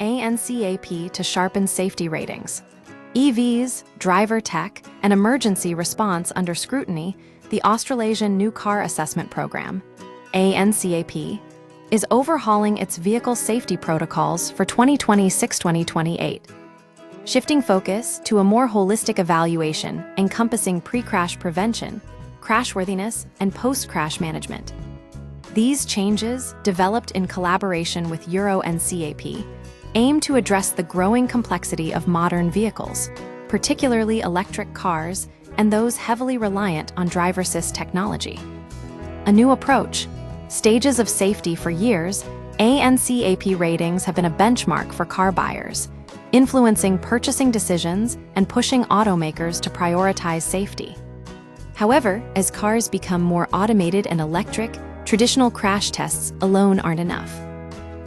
ANCAP to sharpen safety ratings. EVs, driver tech, and emergency response under scrutiny, the Australasian New Car Assessment Program, ANCAP, is overhauling its vehicle safety protocols for 2026-2028, shifting focus to a more holistic evaluation encompassing pre-crash prevention, crashworthiness, and post-crash management. These changes, developed in collaboration with Euro NCAP, aim to address the growing complexity of modern vehicles, particularly electric cars and those heavily reliant on driver-assist technology. A new approach, stages of safety. For years, ANCAP ratings have been a benchmark for car buyers, influencing purchasing decisions and pushing automakers to prioritize safety. However, as cars become more automated and electric, traditional crash tests alone aren't enough.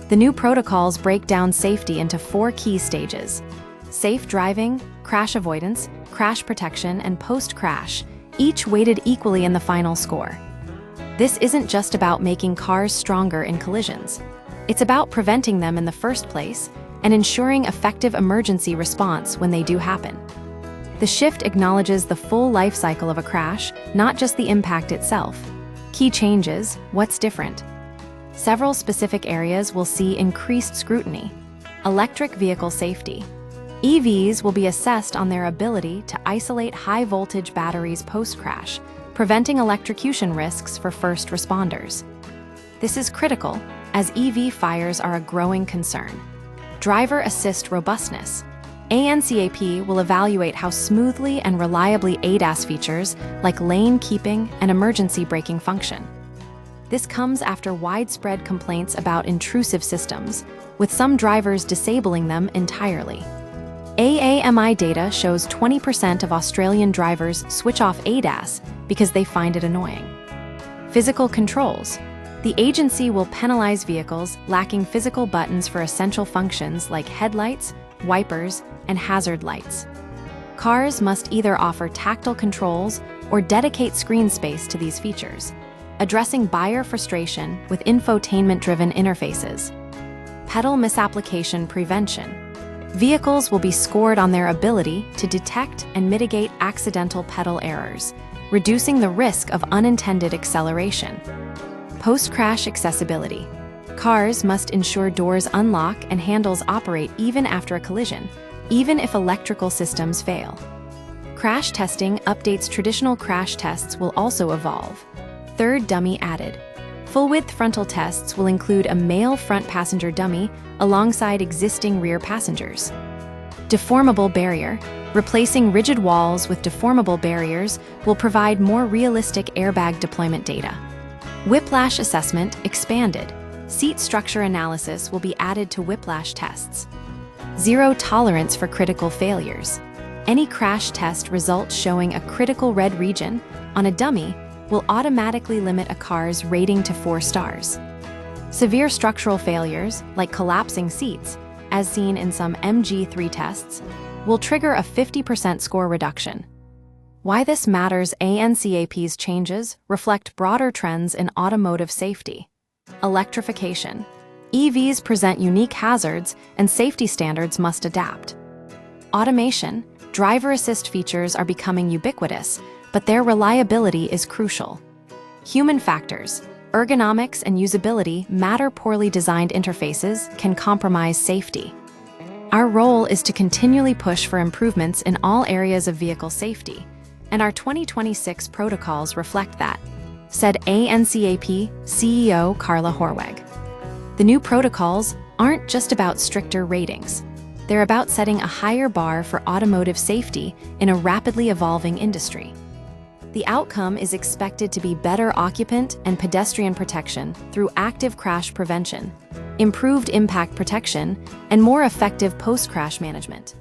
The new protocols break down safety into 4 key stages: safe driving, crash avoidance, crash protection, and post-crash, each weighted equally in the final score. This isn't just about making cars stronger in collisions. It's about preventing them in the first place and ensuring effective emergency response when they do happen. The shift acknowledges the full life cycle of a crash, not just the impact itself. Key changes: what's different? Several specific areas will see increased scrutiny. Electric vehicle safety. EVs will be assessed on their ability to isolate high-voltage batteries post-crash, preventing electrocution risks for first responders. This is critical, as EV fires are a growing concern. Driver assist robustness. ANCAP will evaluate how smoothly and reliably ADAS features like lane keeping and emergency braking function. This comes after widespread complaints about intrusive systems, with some drivers disabling them entirely. AAMI data shows 20% of Australian drivers switch off ADAS because they find it annoying. Physical controls. The agency will penalize vehicles lacking physical buttons for essential functions like headlights, wipers, and hazard lights. Cars must either offer tactile controls or dedicate screen space to these features, addressing buyer frustration with infotainment-driven interfaces. Pedal misapplication prevention. Vehicles will be scored on their ability to detect and mitigate accidental pedal errors, reducing the risk of unintended acceleration. Post-crash accessibility. Cars must ensure doors unlock and handles operate even after a collision, even if electrical systems fail. Crash testing updates. Traditional crash tests will also evolve. Third dummy added. Full-width frontal tests will include a male front passenger dummy alongside existing rear passengers. Deformable barrier. Replacing rigid walls with deformable barriers will provide more realistic airbag deployment data. Whiplash assessment expanded. Seat structure analysis will be added to whiplash tests. Zero tolerance for critical failures. Any crash test results showing a critical red region on a dummy will automatically limit a car's rating to 4 stars. Severe structural failures, like collapsing seats, as seen in some MG3 tests, will trigger a 50% score reduction. Why this matters. ANCAP's changes reflect broader trends in automotive safety. Electrification. EVs present unique hazards, and safety standards must adapt. Automation. Driver assist features are becoming ubiquitous, but their reliability is crucial. Human factors. Ergonomics and usability matter. Poorly designed interfaces can compromise safety. Our role is to continually push for improvements in all areas of vehicle safety, and our 2026 protocols reflect that, said ANCAP CEO Carla Horweg. The new protocols aren't just about stricter ratings. They're about setting a higher bar for automotive safety in a rapidly evolving industry. The outcome is expected to be better occupant and pedestrian protection through active crash prevention, improved impact protection, and more effective post-crash management.